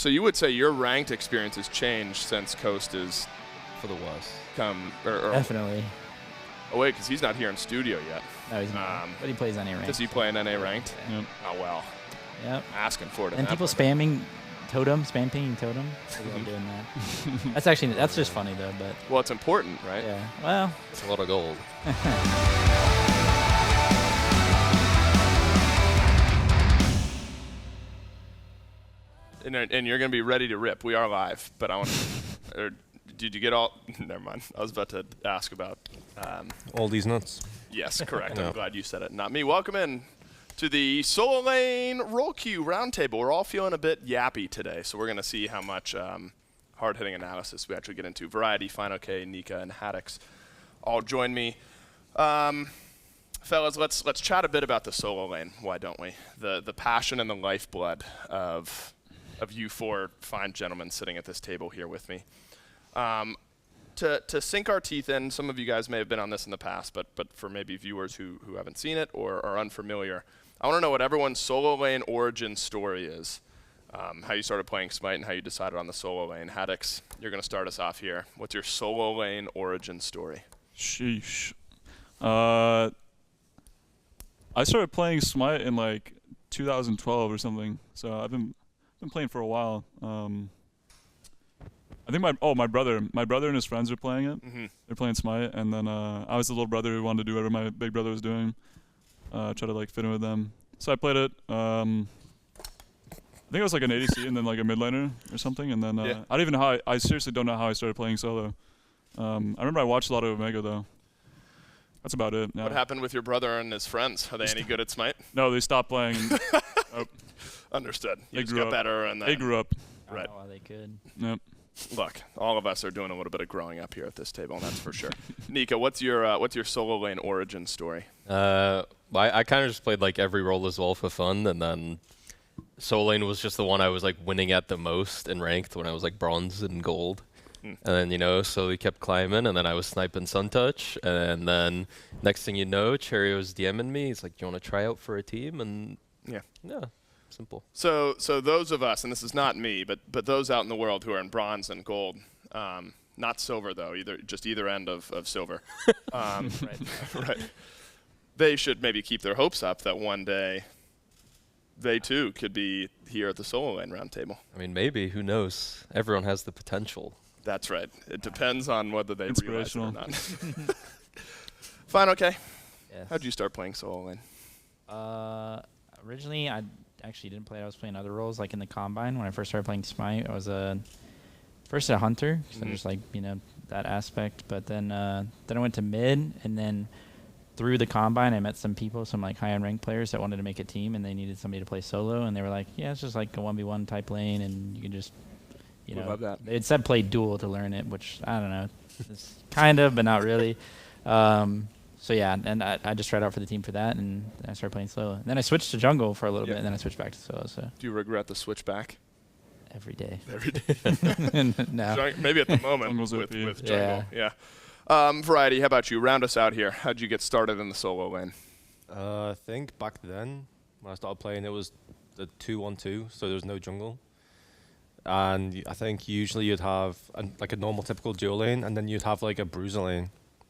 So you would say your ranked experience has changed since Coast has For the worse. come. Definitely. Oh wait, because he's not here in studio yet. No, he's not. But he plays NA ranked. Does he play in NA ranked? Yeah. Yep. Oh well. Yep. Asking for it. And people spamming totem, spam pinging totem. I love doing that. That's just funny though. But well, it's important, right? yeah. Well. It's a lot of gold. And you're going to be ready to rip. We are live, but I want to. Did you get all? Never mind. I was about to ask about. All these nuts. Yes, correct. I'm glad you said it, not me. Welcome in to the Solo Lane Roll Queue Roundtable. We're all feeling a bit yappy today, so we're going to see how much hard-hitting analysis we actually get into. Variety, Fineokay, Nika, and Haddix all join me. Fellas, let's chat a bit about the Solo Lane. Why don't we? The passion and the lifeblood of you four fine gentlemen sitting at this table here with me. To sink our teeth in, some of you guys may have been on this in the past, but for maybe viewers who haven't seen it or are unfamiliar, I want to know what everyone's Solo Lane origin story is. How you started playing Smite and how you decided on the Solo Lane. Haddix, you're going to start us off here. What's your Solo Lane origin story? Sheesh. I started playing Smite in like 2012 or something, so I've been playing for a while. I think my brother and his friends are playing it. Mm-hmm. They're playing Smite, and then I was the little brother who wanted to do whatever my big brother was doing. Try to like fit in with them. So I played it. I think it was like an ADC and then like a mid laner or something. And then I don't even know how I seriously don't know how I started playing solo. I remember I watched a lot of Omega though. That's about it. Yeah. What happened with your brother and his friends? Are they any good at Smite? No, they stopped playing. Understood. You They just grew got up. better and then They grew up. Right. I don't know why they could. Yep. Look, all of us are doing a little bit of growing up here at this table, and that's for sure. Nika, what's your Solo Lane origin story? I kind of just played like every role as well for fun, and then Solo Lane was just the one I was like winning at the most in ranked when I was like bronze and gold. And then, so we kept climbing, and then I was sniping Sun Touch, and then next thing you know, Cherry was DMing me. He's like, "Do you want to try out for a team?" And yeah, simple. So those of us, and this is not me, but those out in the world who are in bronze and gold, not silver though, either end of silver, right. They should maybe keep their hopes up that one day they too could be here at the Solo Lane Roundtable. I mean, maybe. Who knows? Everyone has the potential. That's right. It depends on whether they realize it or not. Fineokay. Yes. How'd you start playing Solo Lane? Originally, I actually didn't play it. I was playing other roles, like in the Combine. When I first started playing Smite, I was first a hunter, so just like, that aspect. But then I went to mid, and then through the Combine, I met some people, some like high-end ranked players that wanted to make a team, and they needed somebody to play solo, and they were like, yeah, it's just like a 1v1 type lane, and you can just, love that. It said play duel to learn it, which I don't know, it's kind of, but not really. So yeah, and I just tried out for the team for that, and I started playing solo. And then I switched to jungle for a little bit, and then I switched back to solo. So Do you regret the switch back? every day. Every day. No. Maybe at the moment Jungle's with OP. jungle. Yeah. Variety, how about you? Round us out here. How'd you get started in the Solo Lane? I think back then, when I started playing, it was the 2-1-2, so there was no jungle. And I think usually you'd have like a normal typical dual lane, and then you'd have like a bruiser lane.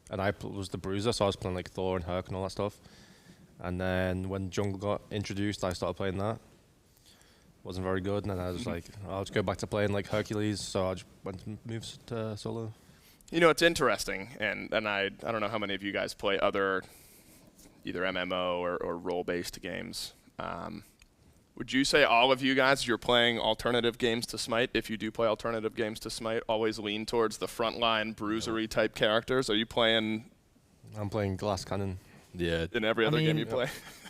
And I was the bruiser, so I was playing like Thor and Herc and all that stuff. And then when jungle got introduced, I started playing that. Wasn't very good, and then I was like, I'll just go back to playing like Hercules, so I just went and moved to solo. It's interesting, and I don't know how many of you guys play other either MMO or role-based games. Would you say all of you guys, you're playing alternative games to Smite? If you do play alternative games to Smite, always lean towards the frontline bruisery type characters? Are you playing? I'm playing Glass Cannon. Yeah. In every other game you play?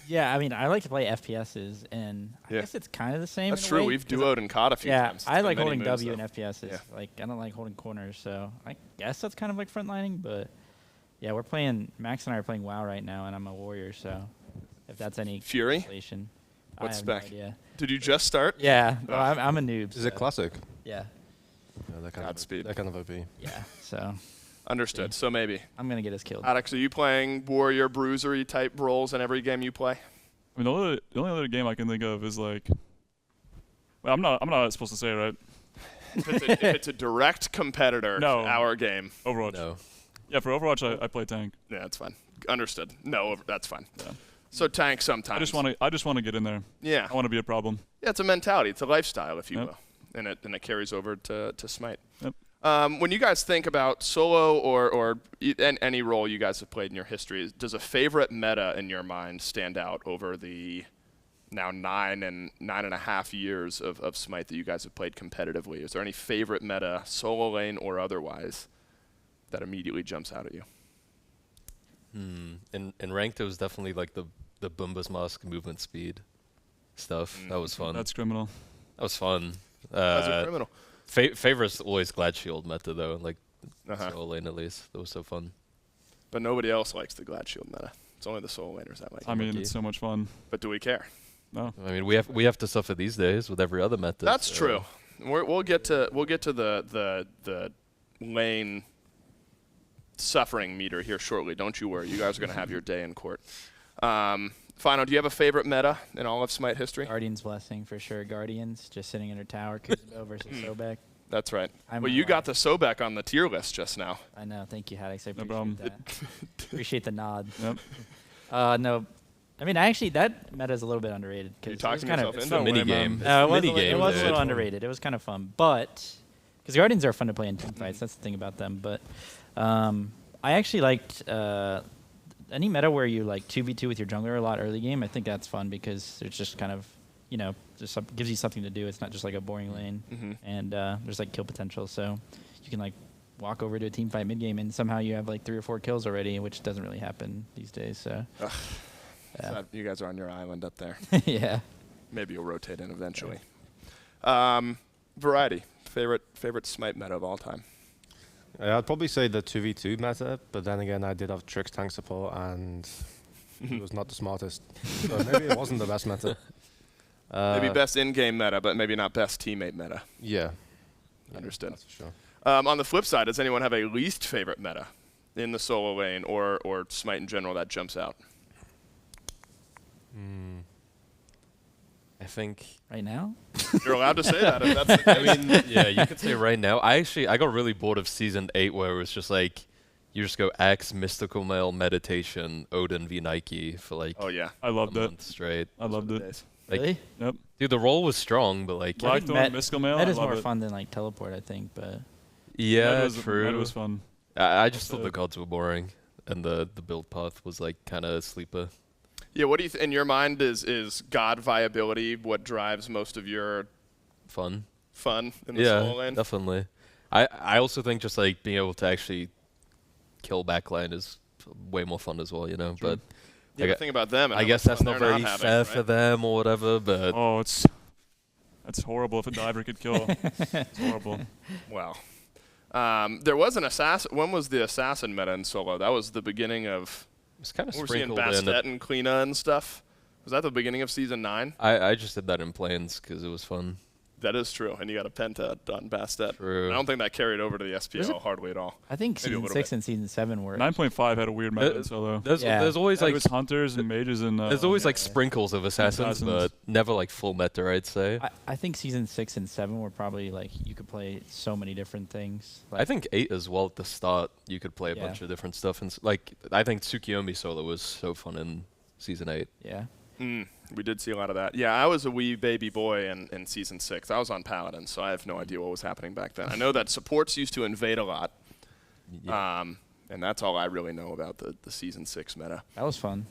Yeah, I mean, I like to play FPSs, and I guess it's kind of the same. That's in a true. way, We've duoed and caught a few times. Yeah, I like many holding moves, W though. in FPSs. Yeah. Like, I don't like holding corners, so I guess that's kind of like frontlining. But yeah, we're playing. Max and I are playing WoW right now, and I'm a warrior. So if that's any Fury? relation, What I have spec? No idea. Did you just start? Yeah, well, I'm a noob. Is it classic? Yeah. Yeah, Godspeed. they're kind of OP. Yeah. So Understood. So maybe. I'm gonna get us killed. Haddix, are you playing warrior bruisery type roles in every game you play? I mean, the only other game I can think of is like, Well, I'm not supposed to say it, right? If it's a direct competitor No. to our game, Overwatch. No. Yeah, for Overwatch, I play tank. yeah, that's fine. Understood. No, that's fine. Yeah. So tank sometimes. I just want to get in there. Yeah. I want to be a problem. Yeah, it's a mentality. It's a lifestyle, if you Yep. will, and it carries over to Smite. Yep. When you guys think about solo or any role you guys have played in your history, does a favorite meta in your mind stand out over the now 9.5 years of Smite that you guys have played competitively? Is there any favorite meta, solo lane or otherwise, that immediately jumps out at you? In ranked, it was definitely like the Boomba's Mask movement speed stuff. That was fun. That's criminal. That was fun. As a criminal. Favorite's always Glad Shield meta though, like Uh-huh. solo lane at least. That was so fun. But nobody else likes the Glad Shield meta. It's only the solo laners that like I it. mean, lucky. it's so much fun. But do we care? No. I mean, we have to suffer these days with every other meta. That's so- true. We'll get to the lane suffering meter here shortly. Don't you worry. You guys are going to have your day in court. Fino, do you have a favorite meta in all of Smite history? Guardian's Blessing for sure. Guardians just sitting in her tower. Kuzubo versus Sobek. That's right. I'm Well, you alive. got the Sobek on the tier list just now. I know. Thank you, Haddix. I No appreciate problem. that. Appreciate the nod. Yep. No. I mean, actually, that meta is a little bit underrated. You're Cause talking it was kind yourself of, into no it. Mini way, man. game. it was, Mini a little, game, it was a dude. little underrated. It was kind of fun, but because Guardians are fun to play in team fights. That's the thing about them. But I actually liked any meta where you like 2v2 with your jungler a lot early game. I think that's fun because it's just kind of just gives you something to do. It's not just like a boring lane, and there's like kill potential. So you can like walk over to a team fight mid game and somehow you have like 3 or 4 kills already, which doesn't really happen these days. So yeah. You guys are on your island up there. yeah. Maybe you'll rotate in eventually. Variety. Favorite Smite meta of all time. I'd probably say the 2v2 meta, but then again, I did have Trix tank support, and it was not the smartest. So maybe it wasn't the best meta. Maybe best in-game meta, but maybe not best teammate meta. Yeah. Understood. That's for sure. On the flip side, does anyone have a least favorite meta in the solo lane or Smite in general that jumps out? I think. Right now? You're allowed to say that if that's the case. I mean, yeah, you could say right now. I got really bored of season 8 where it was just like you just go Axe, Mystical Mail, Meditation, Odin v Nike for like Oh yeah. I a loved it. month straight. I loved it. Days. Like, Really? Yep. dude, the role was strong, but like, Black think Thorn, Mystical Mail. Med I is love more it. fun than like teleport, I think, but yeah, Med was, true. Med was fun. I just thought So- the gods were boring, and the build path was like kind of sleeper. Yeah. What do you in your mind is God viability what drives most of your Fun. fun in the Yeah, solo lane? definitely. I also think just like being able to actually kill backline is way more fun as well, you know. But Yeah, I but gu- think about them. And I how guess much that's fun not they're very having, fair right? for them or whatever. But Oh, that's horrible if a diver could kill. It's horrible. Wow. There was an assassin. When was the assassin meta in solo? That was the beginning of. it's kind of We're seeing sprinkled in. Bastet and Kleena and stuff. Was that the beginning of season 9? I just did that in planes because it was fun. That is true, and you got a penta on Bastet. True. I don't think that carried over to the SPL hardly at all. I think Maybe a season little 6 bit. and season 7 were 9.5 had a weird meta in solo. There's Yeah. always It like was hunters and mages and. there's always like sprinkles of assassins, but never like full meta, I'd say. I think season 6 and 7 were probably like you could play so many different things. I think 8 as well at the start. You could play a Yeah. bunch of different stuff, and like I think Tsukiyomi solo was so fun in season 8. Yeah. We did see a lot of that. Yeah, I was a wee baby boy in season 6. I was on Paladin, so I have no idea what was happening back then. I know that supports used to invade a lot, and that's all I really know about the season 6 meta. That was fun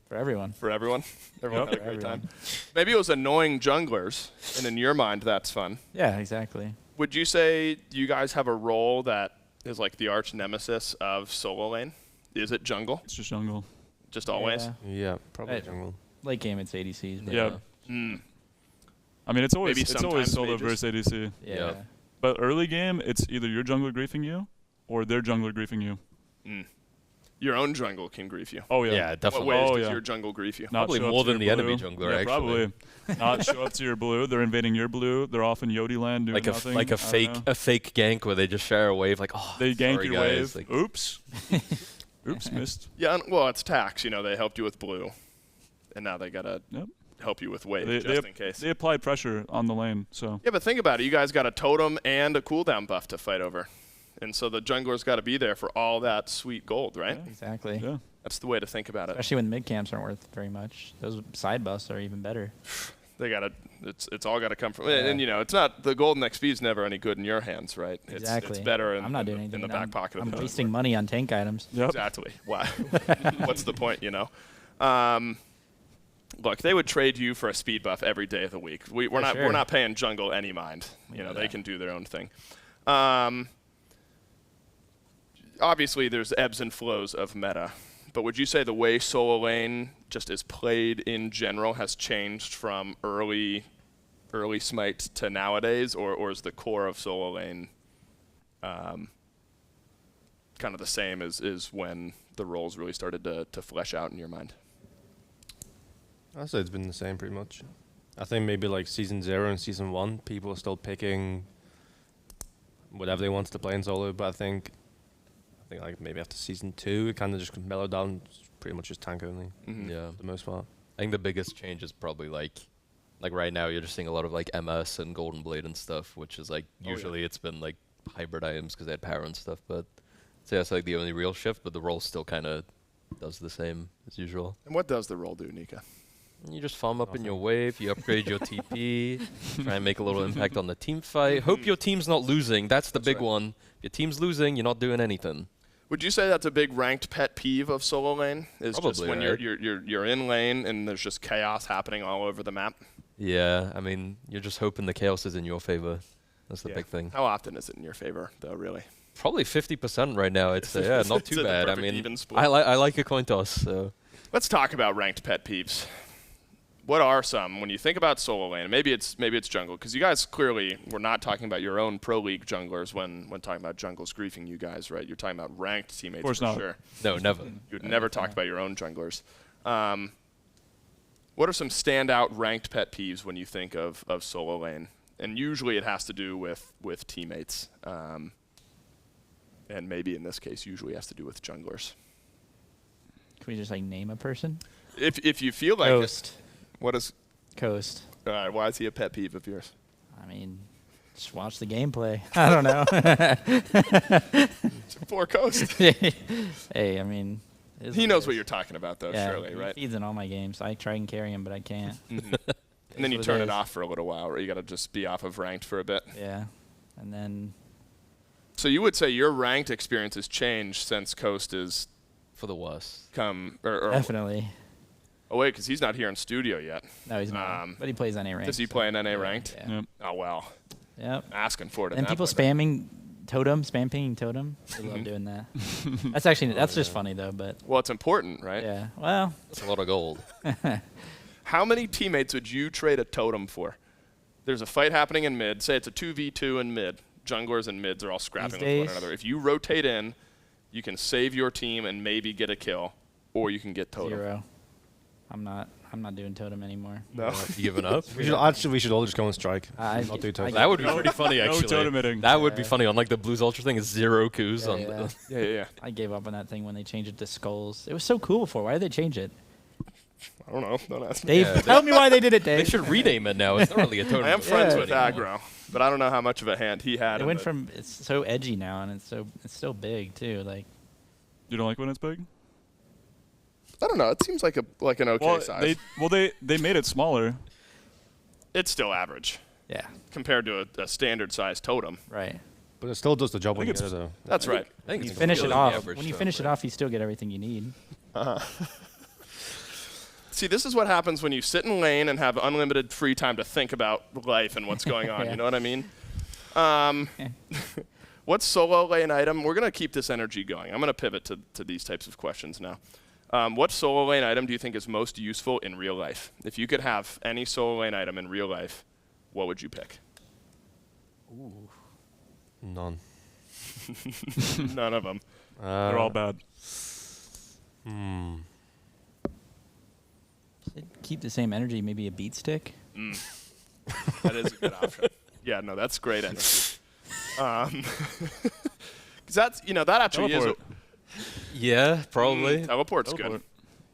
for everyone. For everyone, everyone Yep. had a great Everyone. time. Maybe it was annoying junglers, and in your mind, that's fun. Yeah, exactly. Would you say you guys have a role that is like the arch nemesis of solo lane? Is it jungle? It's just jungle. Just always? Yeah. Yeah, probably Right. jungle. Late game, it's ADCs. But Yeah. I mean, it's always Maybe it's always sometimes solo mages. versus ADC. Yeah. Yeah. But early game, it's either your jungler griefing you, or their jungler griefing you. Your own jungle can grief you. Oh yeah. Yeah, What definitely. ways Oh, does yeah. your jungle grief you? Not Probably show up more to than your the enemy blue. jungler, Yeah, actually. probably. Not show up to your blue. They're invading your blue. They're off in Yodi land doing Like a nothing. like I a don't fake know. a fake gank where they just share a wave like They gank sorry your guys, wave. like- Oops. Oops, missed. Yeah, well, it's tax. You know, they helped you with blue, and now they gotta Yep. help you with wave They in case. They applied pressure on the lane, so. Yeah, but think about it. You guys got a totem and a cooldown buff to fight over. And so the jungler's got to be there for all that sweet gold, right? Yeah. Exactly. Yeah. That's the way to think about it. Especially when mid camps aren't worth very much. Those side buffs are even better. They got to. It's all got to come from. Yeah. And it's not the golden XP is never any good in your hands, right? Exactly. It's better I'm not doing anything. in the back pocket I'm of the wasting money on tank items. Yep. Exactly. Why? What's the point? Look, they would trade you for a speed buff every day of the week. We're not paying jungle any mind. They can do their own thing. Obviously, there's ebbs and flows of meta, but would you say the way solo lane just is played in general has changed from early Smite to nowadays, or is the core of solo lane kind of the same as when the roles really started to flesh out in your mind? I'd say it's been the same pretty much. I think maybe like season 0 and season 1, people are still picking whatever they want to play in solo, but I think like maybe after season 2, it kind of just mellowed down, pretty much just tank only. Mm-hmm. Yeah. For the most part. I think the biggest change is probably like right now you're just seeing a lot of like MS and Golden Blade and stuff, which is like usually it's been like hybrid items because they had power and stuff, but so that's like the only real shift, but the role still kind of does the same as usual. And what does the role do, Nika? You just farm up in your wave, you upgrade your TP, try and make a little impact on the team fight. Hope your team's not losing. That's the big one. If your team's losing, you're not doing anything. Would you say that's a big ranked pet peeve of solo lane? Is Probably, just when right? you're in lane and there's just chaos happening all over the map? Yeah, I mean, you're just hoping the chaos is in your favor. That's the big thing. How often is it in your favor, though, really? Probably 50% right now, I'd say. Yeah, not too It's a bad. I perfect mean, even split. I like a coin toss. So. Let's talk about ranked pet peeves. What are some when you think about solo lane? Maybe it's jungle, because you guys clearly were not talking about your own pro league junglers when talking about jungles griefing you guys, right? You're talking about ranked teammates Of course for not. sure. No, never. You would never talk about your own junglers. What are some standout ranked pet peeves when you think of solo lane? And usually it has to do with teammates, and maybe in this case usually has to do with junglers. Can we just like name a person? If you feel like Coast. what is? Coast. All right, why is he a pet peeve of yours? I mean, just watch the gameplay. I don't know. Poor Coast. Hey, I mean. He knows what you're talking about, though, yeah, surely, right? He feeds in all my games. I try and carry him, but I can't. Mm-hmm. And then you what turn it it is. off for a little while, or you got to just be off of ranked for a bit. Yeah. And then So you would say your ranked experience has changed since Coast has For the worst. come, or definitely. oh wait, because he's not here in studio yet. No, he's not. But he plays NA ranked. Does he play in NA ranked? Yeah. Yep. Oh well, Yep. asking for it. at And that people point. spamming totem, spam pinging totem. They love doing that. That's just funny though, but Well, it's important, right? yeah. Well, That's a lot of gold. How many teammates would you trade a totem for? There's a fight happening in mid. Say it's a 2v2 in mid. Junglers and mids are all scrapping with one days? another. If you rotate in, you can save your team and maybe get a kill, or you can get totem. 0. I'm not doing totem anymore. No. You giving up? We should all just go on strike. Not do totem. That would be pretty funny, No actually. totem hitting. That would be funny. On like the Blues Ultra thing, is 0 coups on. Yeah. Yeah. I gave up on that thing when they changed it to skulls. It was so cool before. Why did they change it? I don't know. Don't ask me. Dave, Yeah, tell me why they did it, They Dave. should rename it now. It's not really a totem. I am friends Yeah. with Aggro, but I don't know how much of a hand he had. It in went the- from it's so edgy now, and it's still big too. Like You don't like when it's big? I don't know. It seems like an okay size. They made it smaller. It's still average yeah, compared to a standard size totem. right. But it still does the job when you think get it, though. That's right. I think You it's finish it really off. average When you stuff, finish it right? off, you still get everything you need. See, this is what happens when you sit in lane and have unlimited free time to think about life and what's going on. Yeah. You know what I mean? What's solo lane item? We're going to keep this energy going. I'm going to pivot to these types of questions now. What solo lane item do you think is most useful in real life? If you could have any solo lane item in real life, what would you pick? None. None of them. They're all bad. Keep the same energy. Maybe a beat stick. That is a good option. Yeah, no, that's great energy. Because that's, that actually Teleport. is. Yeah, probably. Teleport's Teleport.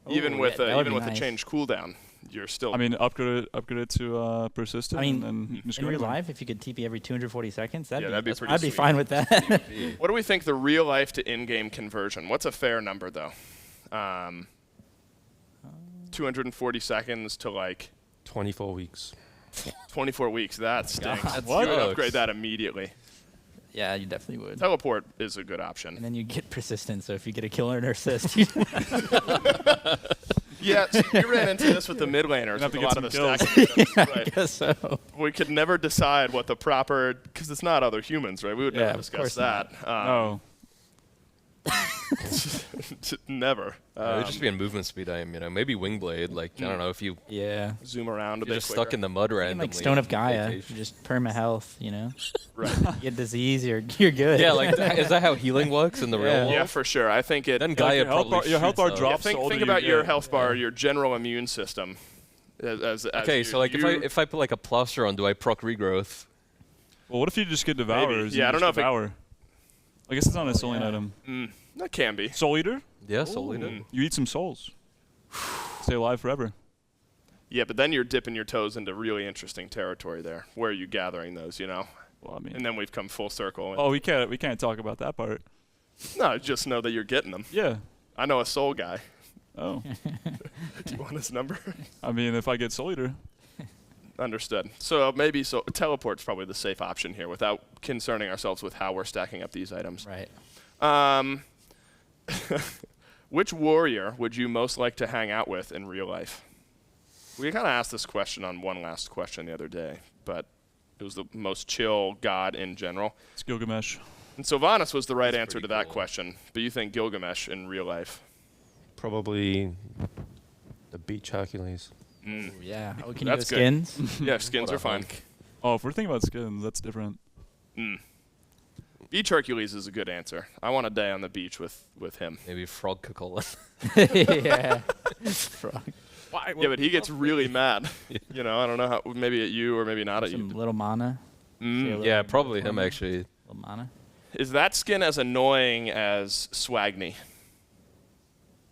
good. Even Ooh, with that would even be with nice. the changed cooldown. you're still. I mean, upgrade it to persistent. I mean, and you can just in go real anywhere. life, if you could TP every 240 seconds, that'd be pretty I'd be sweet. fine with that. What do we think the real life to in-game conversion? What's a fair number though? 240 seconds to like 24 weeks. 24 weeks. That stinks. That You would sucks. upgrade that immediately. Yeah, you definitely would. Teleport is a good And option. then you get persistent, so if you get a kill or an assist, Yeah, so you ran into this with the mid laners have with to a get lot of some the kills. stacking. I Right. guess so. We could never decide what the proper, because it's not other humans, right? We would Yeah, never of discuss course that. Oh, Never. It would just be a movement speed item, maybe Wingblade. Like, I don't know if you Yeah. Zoom around a you're bit just quicker. stuck in the mud And randomly. like Stone of Gaia, vacation. you just perma health, Right. You get disease, you're good. Yeah, like is that how healing works in the real Yeah. world? Yeah, for sure. I think it. Then like Gaia your health probably bar, your health bar shoots up. drops. the think older you about your get. health bar, your general immune system. As Okay, so like if I put like a plaster on, do I proc regrowth? Well, what if you just get devourers? Yeah, I and don't just know if it- devour. I guess it's not a soul yeah. item. that can be. Soul eater. Yeah, Soul Eater. You eat some souls. Stay alive forever. Yeah, but then you're dipping your toes into really interesting territory there. Where are you gathering those? Well, I mean. And then we've come full circle. Oh, we can't talk about that part. No, just know that you're getting them. Yeah. I know a soul guy. Oh. Do you want his number? I mean, if I get soul eater. Understood. So teleport's probably the safe option here without concerning ourselves with how we're stacking up these items. Right. Which warrior would you most like to hang out with in real life? We kind of asked this question on One Last Question the other day, but it was the most chill god in general. It's Gilgamesh. And Sylvanas was the right That's answer pretty to that cool. question. But you think Gilgamesh in real life? Probably the Beach Hercules. Ooh, yeah. Oh, can That's you go good. skins? Yeah, skins What a are fine. hunk. Oh, if we're thinking about skins, that's different. Beach Hercules is a good answer. I want a day on the beach with him. Maybe Frog Coca-Cola. Yeah. Frog. Yeah, but he gets really mad. I don't know how. Maybe at you or maybe not at Some you. little mana. Yeah, probably him actually. Little mana. Is that skin as annoying as Swagni?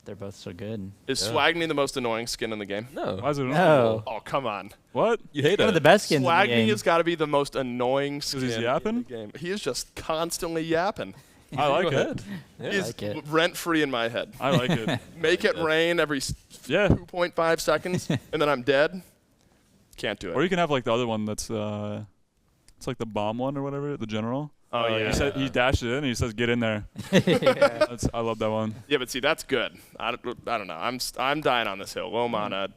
They're both so good. Is Yeah. Swagni the most annoying skin in the game? Why No, is it? No. Oh, come on. What? you hate One of it. the best skins in the Swagni game. has got to be the most annoying skin he's in yapping? the game. He is just constantly yapping. I like Go it. ahead. Yeah. He's like it. rent-free in my head. I like it. Make it rain every Yeah. 2.5 seconds, and then I'm dead. Can't do Or it. you can have like the other one that's it's like the bomb one or whatever, the general. Oh, yeah. He dashed it in and he says, "Get in there." Yeah. I love that one. Yeah, but see, that's good. I don't know. I'm dying on this hill. Low mana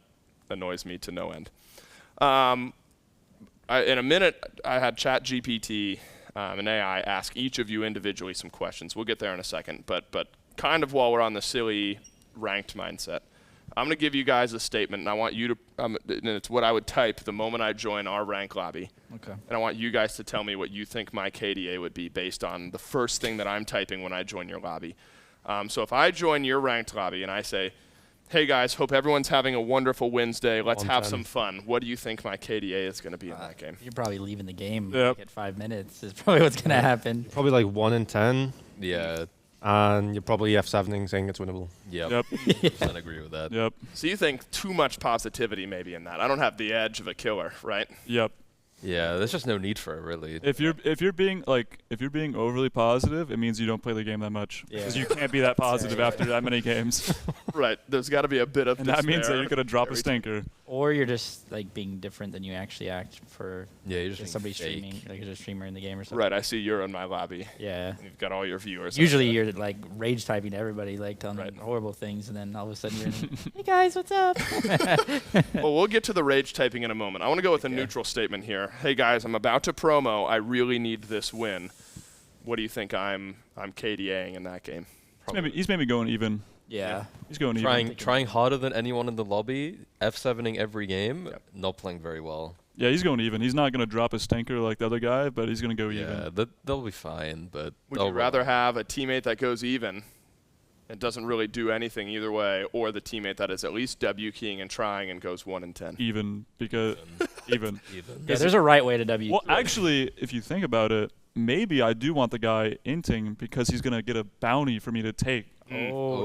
annoys me to no end. In a minute, I had ChatGPT, an AI, ask each of you individually some questions. We'll get there in a second. But kind of while we're on the silly ranked mindset, I'm going to give you guys a statement, and I want you to, and it's what I would type the moment I join our rank lobby. Okay. And I want you guys to tell me what you think my KDA would be based on the first thing that I'm typing when I join your lobby. So if I join your ranked lobby and I say, hey guys, hope everyone's having a wonderful Wednesday, let's have 110. some fun, what do you think my KDA is going to be in that game? You're probably leaving the game Yep. like at 5 minutes is probably what's going to happen. Probably like 1 in 10, Yeah. and you're probably F7ing saying it's winnable. Yep. Yep. I agree with that. Yep. So you think too much positivity maybe in that. I don't have the edge of a killer, right? Yep. Yeah, there's just no need for it really. If you're being overly positive, it means you don't play the game that much. Because Yeah. you can't be that positive right. after that many games. Right. There's got to be a bit of And that means that despair. you're gonna drop a Very stinker. Or you're just like being different than you actually act for Yeah, you're just just somebody being fake. streaming, like there's a streamer in the game or something. Right. I see you're in my lobby. Yeah. And you've got all your viewers. Usually you're like rage typing to everybody, like telling Right. them horrible things, and then all of a sudden you're in, hey guys, what's up? Well, we'll get to the rage typing in a moment. I want to go with a neutral statement here. Hey guys, I'm about to promo. I really need this win. What do you think I'm KDAing in that game? He's maybe going even. Yeah. He's going even. Trying harder than anyone in the lobby, F7ing every game, Yep. not playing very well. Yeah, he's going even. He's not gonna drop a stinker like the other guy, but he's gonna go Yeah, even. they'll be fine, but Would they'll you rather roll. have a teammate that goes even and doesn't really do anything either way, or the teammate that is at least W keying and trying and goes 1 in 10? Even because even. even? Yeah, there's a right way to W. Well, actually, if you think about it, maybe I do want the guy inting because he's gonna get a bounty for me to take. Oh,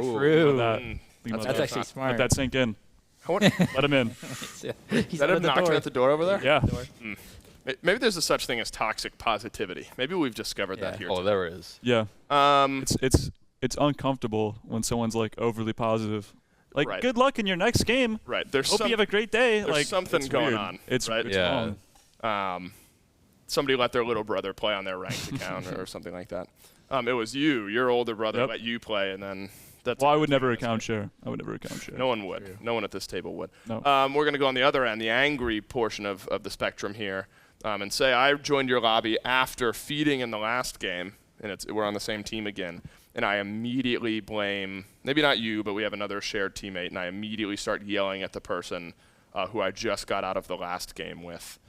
Oh. true. That. Mm. Think about That's that. actually Let smart. that sink in. Let him in. He's Is that out him the knocking door. at the door over there? Yeah. Maybe there's a such thing as toxic positivity. Maybe we've discovered that here. Oh, today. there is. Yeah. Um, It's uncomfortable when someone's like overly positive. Like, Right. good luck in your next game. right. There's Hope you have a great day. there's Like, something it's going weird. on, It's right? Yeah. wrong. Somebody let their little brother play on their ranked account or something like that. It was you. Your older brother Yep. let you play, and then that's. Well, a I good would thing never in this account game. share. I would never account share. No one would. No one at this table would. No. We're going to go on the other end, the angry portion of the spectrum here, and say I joined your lobby after feeding in the last game, and we're on the same team again, and I immediately blame, maybe not you, but we have another shared teammate, and I immediately start yelling at the person who I just got out of the last game with.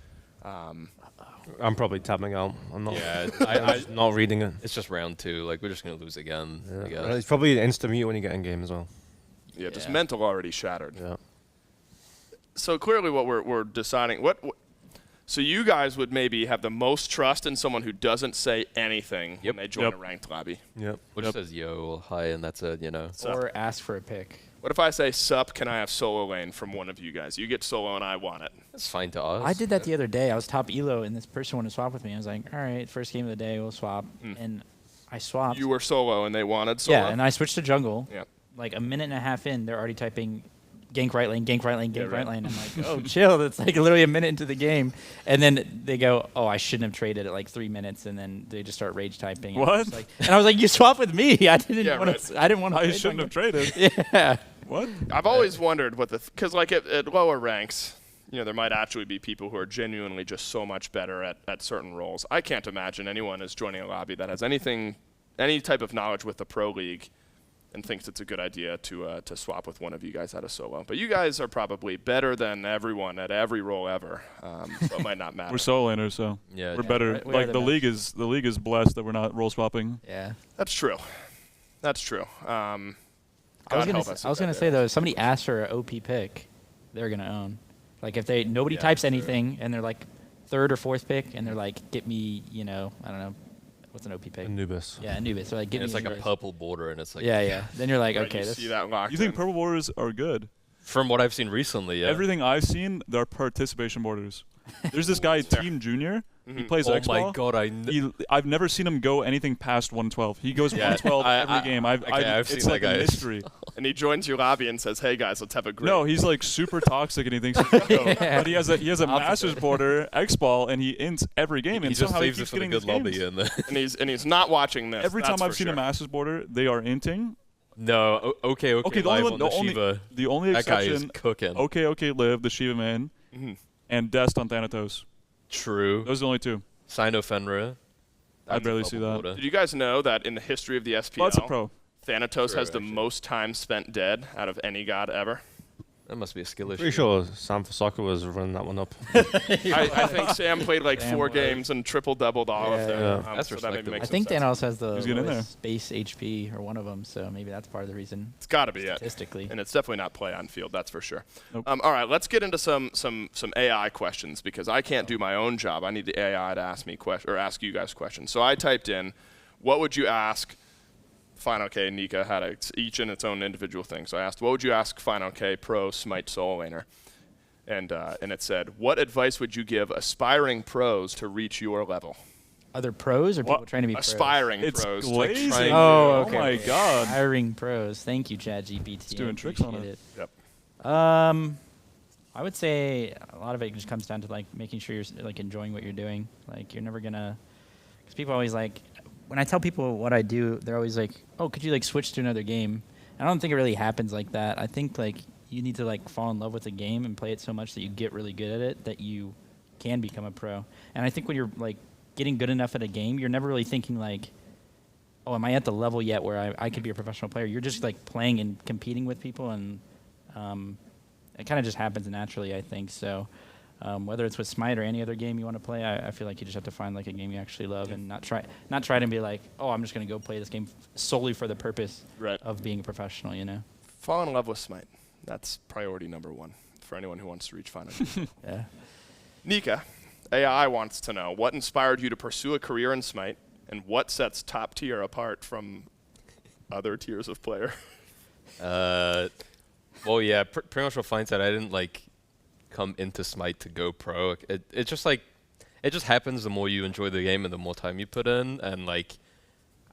I'm probably tapping out. I'm not. Yeah, I'm not reading it. it's just round 2. Like, we're just going to lose again, I guess. It's probably an insta mute when you get in game as well. Yeah, just Yeah. mental already shattered. Yeah. So clearly what we're deciding, so you guys would maybe have the most trust in someone who doesn't say anything when they join Yep. a ranked lobby. Yep. Which Yep. says yo, hi, and that's it, you know. Or ask for a pick. What if I say, sup, can I have solo lane from one of you guys? You get solo and I want it. That's fine to us. I did that the other day. I was top elo, and this person wanted to swap with me. I was like, all right, first game of the day, we'll swap. And I swapped. You were solo and they wanted solo? Yeah, and I switched to jungle. Yeah. Like a minute and a half in, they're already typing gank right lane, gank right lane, gank Yeah, right right. lane. I'm like, oh, chill. That's like literally a minute into the game. And then they go, oh, I shouldn't have traded at like 3 minutes. And then they just start rage typing. And I was What? like- and I was like, you swapped with me. I didn't Yeah, want right. to. I didn't want to. I shouldn't have traded. Yeah. What? I've always wondered what because like at lower ranks, there might actually be people who are genuinely just so much better at certain roles. I can't imagine anyone is joining a lobby that has any type of knowledge with the pro league and thinks it's a good idea to swap with one of you guys at a solo. But you guys are probably better than everyone at every role ever, so it might not matter. We're solo laners, so Yeah, we're yeah, better. we are Like the the best. league is blessed that we're not role swapping. Yeah. That's true. That's true. I was God gonna, help us I was if that gonna is. say though, if somebody asks for an OP pick, they're gonna own. Like if nobody Yeah, types true. anything and they're like third or fourth pick and they're like, get me, I don't know, what's an OP pick? Anubis. Yeah, Anubis. They're like, give And me. it's like a Anubis. purple border, and it's like Yeah, yeah. Then you're like, Right, okay, you this. see that locked You think in. purple borders are good? from what I've seen recently. Yeah. Everything I've seen, they're participation borders. There's this guy, fair. Team Junior. He plays Oh X-Ball. my god, I've never seen him go anything past 112. He goes Yeah, 112 every I- game. I've it's seen like that a guy. mystery. And he joins your lobby and says, hey guys, let's have a great. No, he's like super toxic and he thinks he's a pro. Yeah. But he has a Opposite. Masters border X-Ball and he ints every game. he and just somehow saves he it keeps for the getting good these lobby, games. and and he's not watching this. Every that's time I've for seen sure. a Masters border, they are inting. no, okay, Okay, the live only on one, the Shiva. the only That guy is exception. cooking. Okay, Liv, the Shiva man, and Dest on Thanatos. True. Those are the only two. Sino Fenrir. I barely That's a see purple that. border. Did you guys know that in the history of the SPL, Well, that's a pro. Thanatos True, has the actually. most time spent dead out of any god ever? That must be a skill issue. Pretty sure Sam Fasaka was running that one up. I think Sam played like Sam 4 was. games and triple-doubled all of Yeah, them. yeah. That's so that maybe respectable. makes I some think sense. Thanos has the He's getting in lowest base HP or one of them, so maybe that's part of the reason. It's got to be it. Statistically. And it's definitely not play on field, that's for sure. Nope. All right, let's get into some AI questions because I can't do my own job. I need the AI to ask me or ask you guys questions. So I typed in, what would you ask Fineokay, Nika had each in its own individual thing. So I asked, what would you ask Fineokay Pro Smite solo laner? And it said, what advice would you give aspiring pros to reach your level? Other pros or people What? trying to be Aspiring It's pros. glazing. trying Oh, Oh okay. my god. Aspiring pros. Thank you, ChatGPT. It's doing tricks on it. Yep. I would say a lot of it just comes down to like making sure you're like enjoying what you're doing. Like you're never gonna, because people always like, when I tell people what I do, they're always like, "Oh, could you like switch to another game?" I don't think it really happens like that. I think like you need to like fall in love with the game and play it so much that you get really good at it that you can become a pro. And I think when you're like getting good enough at a game, you're never really thinking like, "Oh, am I at the level yet where I could be a professional player?" You're just like playing and competing with people, and it kind of just happens naturally, I think. So whether it's with Smite or any other game you want to play, I feel like you just have to find like a game you actually love and not try to be like, oh, I'm just going to go play this game solely for the purpose Right. of being a professional, you know? Fall in love with Smite. That's priority number 1 for anyone who wants to reach final. Yeah. Nika, AI wants to know, what inspired you to pursue a career in Smite, and what sets top tier apart from other tiers of player? Well, yeah, pretty much what Fine said. I didn't like come into Smite to go pro. It just like it just happens the more you enjoy the game and the more time you put in. And like,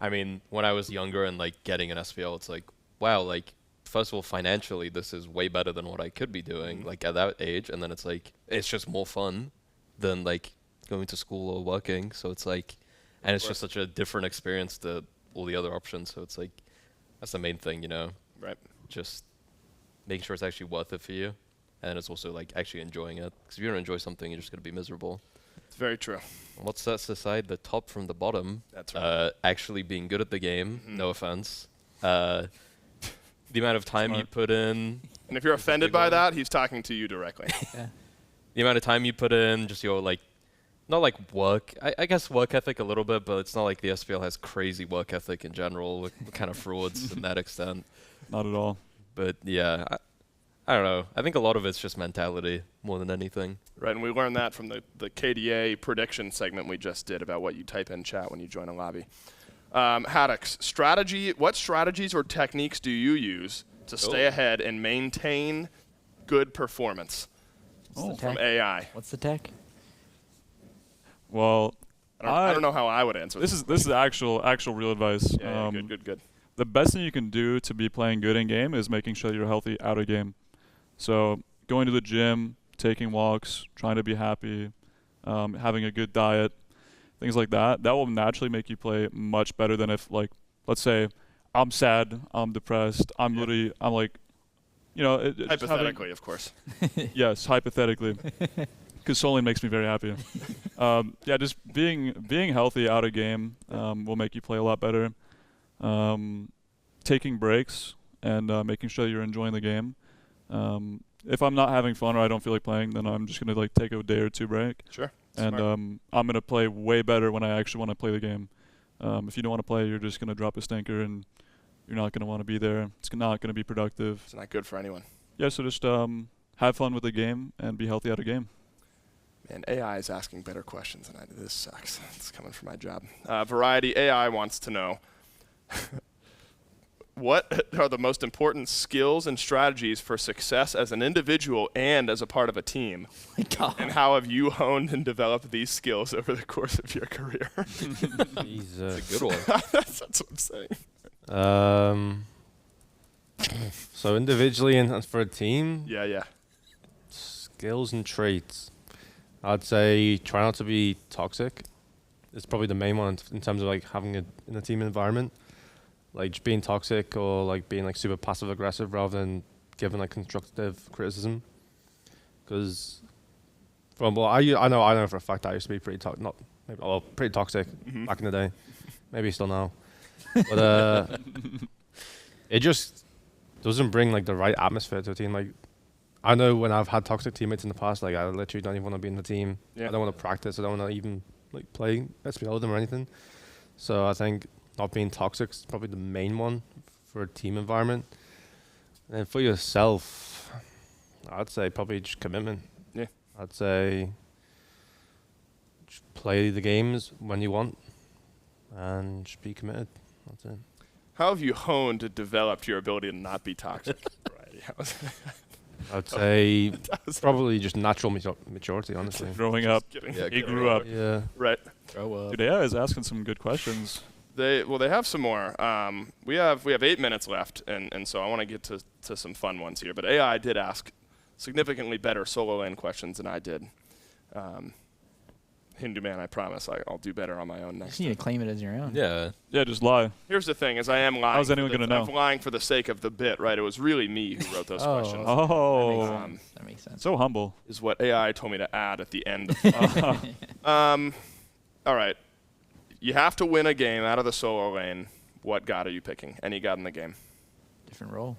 I mean, when I was younger and like getting an SPL, it's like, wow, like first of all, financially, this is way better than what I could be doing like at that age. And then it's like it's just more fun than like going to school or working. So it's like, and it's just such a different experience to all the other options. So it's like that's the main thing, you know. Right. Just making sure it's actually worth it for you, and it's also like actually enjoying it. Because if you don't enjoy something, you're just gonna be miserable. It's very true. What sets aside the top from the bottom? That's right. Actually being good at the game. No offense. The amount of time you put in. And if you're offended by that, he's talking to you directly. Yeah. The amount of time you put in, just your like, not like work. I guess work ethic a little bit, but it's not like the SPL has crazy work ethic in general. With kind of frauds to that extent. Not at all. But yeah, I don't know. I think a lot of it's just mentality more than anything. Right, and we learned that from the KDA prediction segment we just did about what you type in chat when you join a lobby. Haddix, what strategies or techniques do you use to stay ahead and maintain good performance from AI? What's the tech? Well, I don't know how I would answer this. This is actual real advice. Yeah, good. The best thing you can do to be playing good in game is making sure you're healthy out of game. So going to the gym, taking walks, trying to be happy, having a good diet, things like that. That will naturally make you play much better than if, like, let's say, I'm sad, I'm depressed, I'm like, you know, hypothetically, of course. Yes, hypothetically, because Solane makes me very happy. Yeah, just being healthy out of game will make you play a lot better. Taking breaks and making sure you're enjoying the game. If I'm not having fun or I don't feel like playing, then I'm just gonna like take a day or two break. Sure. And I'm gonna play way better when I actually want to play the game. If you don't want to play, you're just gonna drop a stinker and you're not gonna want to be there. It's not gonna be productive. It's not good for anyone. Yeah, so just have fun with the game and be healthy out of game. Man, AI is asking better questions than I do. This sucks. It's coming for my job. Variety AI wants to know, what are the most important skills and strategies for success as an individual and as a part of a team? Oh my God. And how have you honed and developed these skills over the course of your career? It's a good one. That's what I'm saying. So individually and for a team, Yeah. skills and traits. I'd say try not to be toxic. It's probably the main one in terms of like having in a team environment. Like just being toxic or like being like super passive aggressive rather than giving like constructive criticism. Because from what I know for a fact I used to be pretty pretty toxic back in the day. Maybe still now. But it just doesn't bring like the right atmosphere to a team. Like I know when I've had toxic teammates in the past, like I literally don't even want to be in the team. Yeah. I don't want to practice. I don't want to even like play SPL with them or anything. So I think not being toxic is probably the main one for a team environment. And for yourself, I'd say probably just commitment. Yeah. I'd say just play the games when you want and just be committed. That's it. How have you honed and developed your ability to not be toxic? Right. I'd say probably just natural maturity, honestly. Growing up, Yeah, he grew up. Yeah. Right. Grow up. Dude, AI is asking some good questions. They have some more. We have 8 minutes left, and so I want to get to some fun ones here. But AI did ask significantly better solo lane questions than I did. Hindu man, I promise I'll do better on my own You next just need time. to claim it as your own. Yeah. Yeah, just lie. Here's the thing: is I am lying. How's anyone gonna know? I'm lying for the sake of the bit, right? It was really me who wrote those Oh. questions. Oh, That makes sense. so humble. Is what AI told me to add at the end. Of all right. You have to win a game out of the solo lane. What god are you picking? Any god in the game? Different role.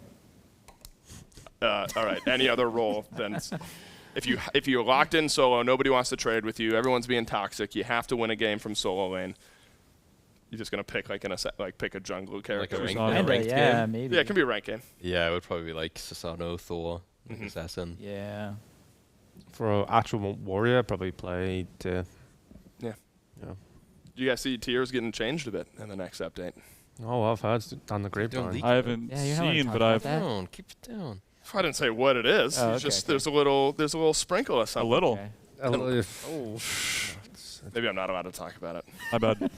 All right. Any other role than if you're locked in solo, nobody wants to trade with you. Everyone's being toxic. You have to win a game from solo lane. You're just gonna pick pick a jungle character. Like a Kinda, ranked Yeah, game? maybe. Yeah, it can be a rank game. Yeah, it would probably be like Sasano, Thor, Assassin. Yeah. For an actual warrior, probably play to. Yeah. Yeah. You guys see tiers getting changed a bit in the next update. Oh, I've heard down the grapevine. leak I haven't Yeah, you're not gonna seen, talk but about I've that. Down, keep it down. I didn't say what it is. Oh, It's okay, just okay. there's a little sprinkle of A something. little. Okay. Oh. Maybe I'm not allowed to talk about it. My bad.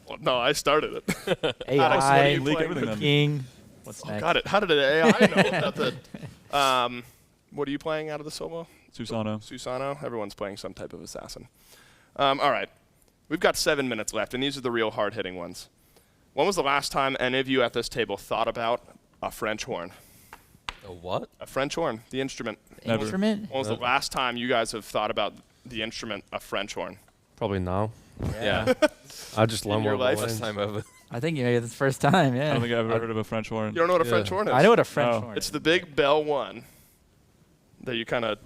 Well, no, I started it. Haddix, what are AI, you Leak playing? everything then. King. What's next? Got it. How did the AI know about the? What are you playing out of the solo? Susano. Susano. Everyone's playing some type of assassin. All right, we've got 7 minutes left, and these are the real hard-hitting ones. When was the last time any of you at this table thought about a French horn? A what? A French horn, the instrument. Never. Instrument? When was the last time you guys have thought about the instrument, a French horn? Probably now. Yeah. I just learned your more life? about First it. time ever. I think maybe it's the first time, I yeah. don't think I've ever heard of a French horn. You don't know what a Yeah. French horn is? I know what a French Oh. horn It's is. the big bell one that you kind of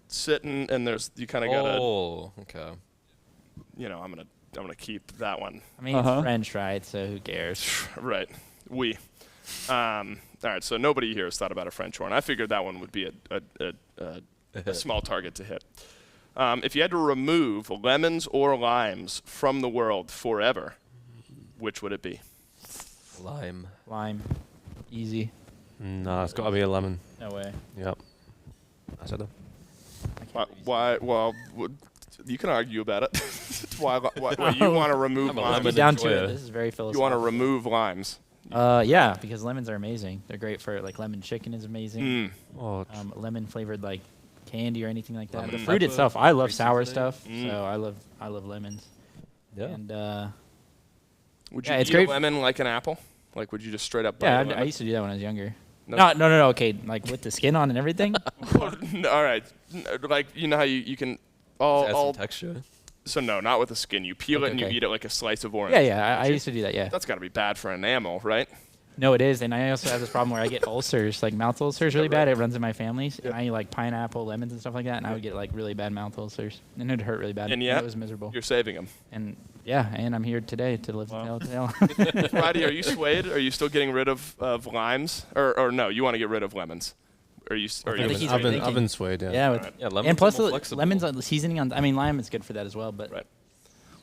sit in, and you kind of gotta, Oh, okay. I'm gonna keep that one. I mean, Uh-huh. it's French, right? So who cares? Right. All right, so nobody here has thought about a French horn. I figured that one would be a small target to hit. If you had to remove lemons or limes from the world forever, which would it be? Lime. Lime. Easy. Nah, it's got to be a lemon. No way. Yep. I said it. Why? Well, you can argue about it. why you want to remove I'm a limes? lemon Get down to enjoyer. it. This is very You philosophical. want to remove limes? Yeah, because lemons are amazing. They're great for like lemon chicken is amazing. Mm. Oh, Lemon flavored like candy or anything like that. Lemon The fruit pepper, itself, I love greasy sour thing. stuff, Mm. so I love lemons. Yeah. And Would Yeah, you it's eat great a lemon like an apple? Like, would you just straight up? yeah, bite a I used to do that when I was younger. No. No. Okay, like with the skin on and everything. lemon? All right. Like, you know how you can Add some all texture. so no, not with the skin. You peel it and you Okay. eat it like a slice of orange. Yeah. I used to do that. Yeah. That's got to be bad for enamel, right? No, it is, and I also have this problem where I get ulcers, like mouth ulcers, really bad. It runs in my family, and I eat like pineapple, lemons, and stuff like that, and I would get like really bad mouth ulcers, and it would hurt really bad. And yet, it was miserable. You're saving them. And yeah, and I'm here today to live Wow. the telltale. Friday, are you swayed? Are you still getting rid of limes, or no? You want to get rid of lemons? Are you? Are I you think he's I've been thinking. swayed. Yeah. Yeah, with, Alright. Yeah, lemons and plus are more the flexible. lemons on the seasoning on. I mean, lime is good for that as well, but Right.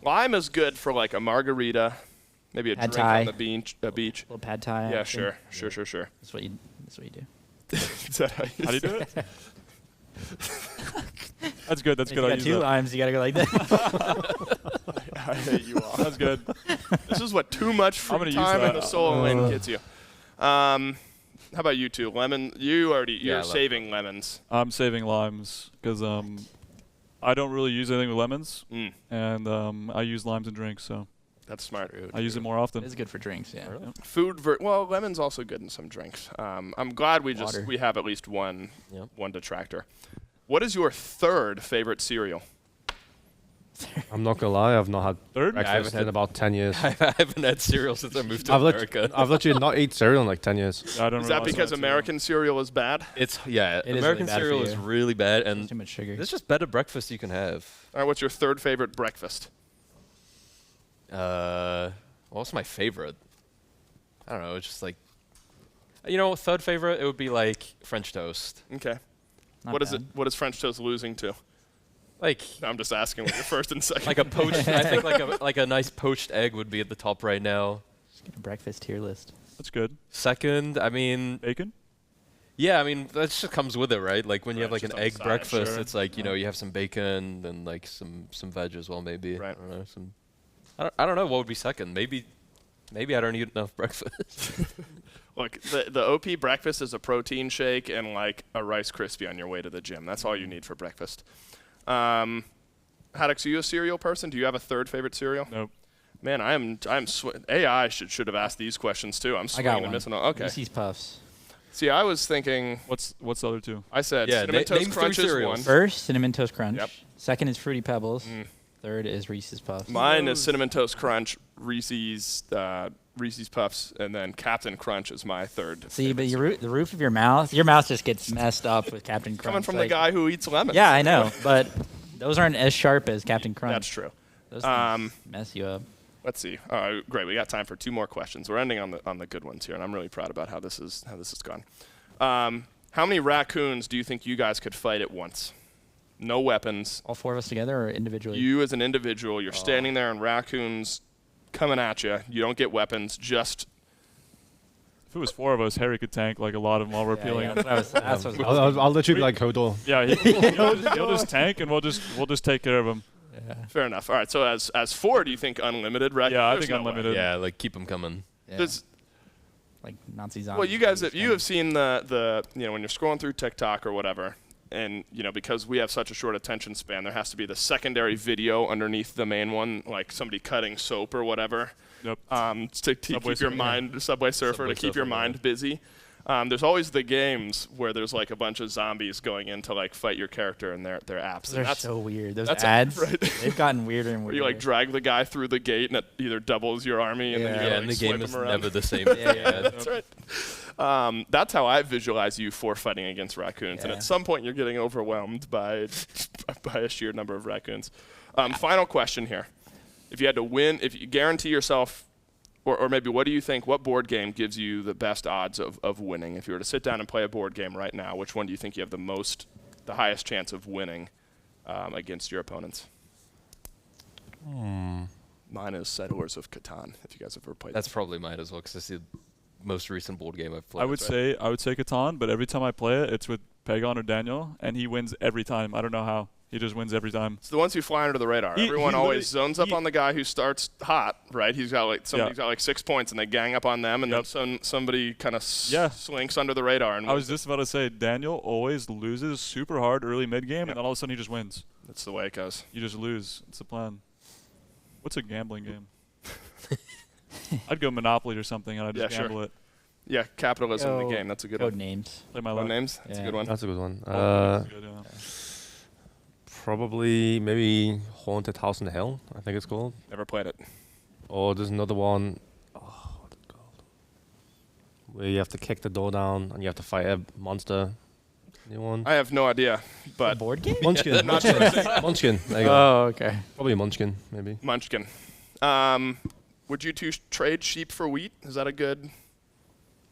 Lime is good for like a margarita, maybe a Pad drink thai. on the beach. A beach. a little pad thai. Yeah, action. sure. That's what you do. Is that how How do you do it? That's good. That's If good. you I got use two that. limes, you gotta go like that. I hate you all. That's good. This is what too much I'm free gonna use time in that. the solo lane gets you. How about you two? Lemon. You're Yeah, saving lemons. I'm saving limes because I don't really use anything with lemons, Mm, and I use limes in drinks, so that's smart. I use it more often. It's good for drinks. Yeah. Well, lemon's also good in some drinks. I'm glad we Water. have at least one Yep. one detractor. What is your third favorite cereal? I'm not gonna lie. I've not had Third? I haven't breakfast had- in about 10 years. I haven't had cereal since I moved to I've, America. I've literally not eaten cereal in like 10 years. I don't Is that realize because that's American cereal is bad? It's It is really American bad for cereal is you. really bad, There's and too much sugar. there's just better breakfast you can have. All right, what's your third favorite breakfast? What's my favorite? I don't know. It's just like, third favorite it would be like French toast. Okay. Not What is bad. it? What is French toast losing to? Like No, I'm just asking what your first and second. like a poached. I think like a nice poached egg would be at the top right now. Just get a breakfast tier list. That's good. Second, I mean, Bacon? yeah, I mean that just comes with it, right? Like when you have Right, like an just on the egg side, breakfast, sure. it's like you have some bacon and like some veg as well, maybe. Right. I don't know. I don't know what would be second. Maybe I don't eat enough breakfast. Look, the OP breakfast is a protein shake and like a Rice Krispie on your way to the gym. That's all you need for breakfast. Haddix, are you a cereal person? Do you have a third favorite cereal? Nope. Man, AI should have asked these questions too. I'm I swinging got and one. missing all. Okay. Reese's Puffs. See, I was thinking. What's the other two? I said Yeah, Cinnamon Toast name three Crunch is cereals. one. First, Cinnamon Toast Crunch. Yep. Second is Fruity Pebbles. Mm. Third is Reese's Puffs. Mine is Cinnamon Toast Crunch, Reese's Puffs, and then Captain Crunch is my third. See, but favorite the roof of your mouth just gets messed up with Captain Crunch. coming from like- the guy who eats lemons. Yeah, I know, but those aren't as sharp as Captain Crunch. That's true. Those things mess you up. Let's see. Great, we got time for two more questions. We're ending on the good ones here, and I'm really proud about how this has gone. How many raccoons do you think you guys could fight at once? No weapons. All four of us together or individually? You as an individual, you're standing there and raccoons coming at you. You don't get weapons, just If it was 4 of us, Harry could tank like a lot of them while we're peeling. Yeah, that's what I was I'll literally be like Hodor. Yeah, he'll just tank, and we'll just take care of him. Yeah. Fair enough. All right. So as 4, do you think unlimited? Right? Yeah, I There's think no way. unlimited. Yeah, like keep them coming. Yeah. There's- Like Nazi zombies. Well, you guys, you have seen the when you're scrolling through TikTok or whatever, and because we have such a short attention span, there has to be the secondary video underneath the main one, like somebody cutting soap or whatever. Yep. To keep your mind, Subway Surfer, to keep your mind busy. There's always the games where there's like a bunch of zombies going in to like fight your character and their apps. They're and so weird. Those that's ads, right. they've gotten weirder and where weirder. you like drag the guy through the gate and it either doubles your army and then you Yeah, gotta, and like, the game swipe is him around. never the same. Yeah. That's right. That's how I visualize you for fighting against raccoons, and Yeah. at some point you're getting overwhelmed by a sheer number of raccoons. Final question here: if you had to win, if you guarantee yourself, or maybe what do you think? What board game gives you the best odds of winning? If you were to sit down and play a board game right now, which one do you think you have the highest chance of winning against your opponents? Mine is Settlers of Catan. If you guys have ever played, That's probably mine as well, because it's the most recent board game I've played. I would say Catan, but every time I play it, it's with Pagon or Daniel, and he wins every time. I don't know how. He just wins every time. it's the ones who fly under the radar. He Everyone literally- always zones up on the guy who starts hot, right? He's got like somebody's got like 6 points, and they gang up on them, and Yep. then somebody kind of Yeah. slinks under the radar. And I was just about to say, Daniel always loses super hard early mid game, and then all of a sudden he just wins. that's the way it goes. You just lose. It's the plan. What's a gambling game? I'd go Monopoly or something, and I'd just Yeah, sure. gamble it. Yeah, capitalism in the Go game. That's a good Code one. names. Play my Code luck. names. That's a Yeah. good one. That's a good one. That's good, yeah. Probably maybe Haunted House in Hell, I think it's called. Never played it. Or there's another one. Oh, what's it called? Where you have to kick the door down and you have to fight a monster. New one. I have no idea, A but board game? Munchkin. Not Munchkin. There you go. Oh, okay. Probably a Munchkin, maybe. Munchkin. Would you two trade sheep for wheat? Is that a good?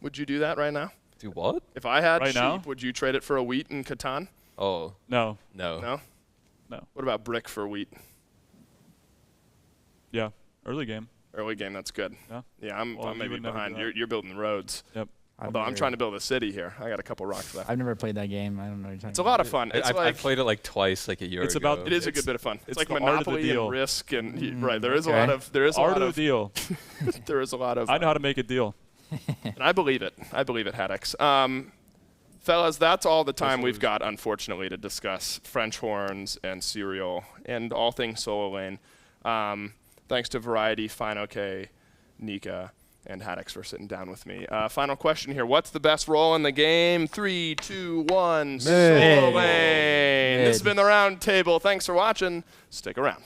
Would you do that right now? Do what? If I had Right sheep, now? would you trade it for a wheat in Catan? Oh, No. no. No. No. What about brick for wheat? Yeah. Early game. Early game, that's good. Yeah. Yeah, I'm Well, you maybe would never behind. do that. You're building roads. Yep. Although I'm trying to build a city here. I got a couple rocks left. I've never played that game. I don't know what you're talking It's a lot of fun. It's I've like played it like twice, like a year It's ago. about- it is a it's- good bit of fun. It's it's like the art of the Monopoly and deal. Risk and right. There is a okay. lot of Art of the deal. there is a lot of I know how to make a deal. and I believe it. I believe it, Haddix. Fellas, that's all the time we've got, unfortunately, to discuss French horns and cereal and all things Solo Lane. Thanks to Variety, Fineokay, Nika, and Haddix for sitting down with me. Final question here. What's the best role in the game? 3, 2, 1. Solo Lane. This has been the Round Table. Thanks for watching. Stick around.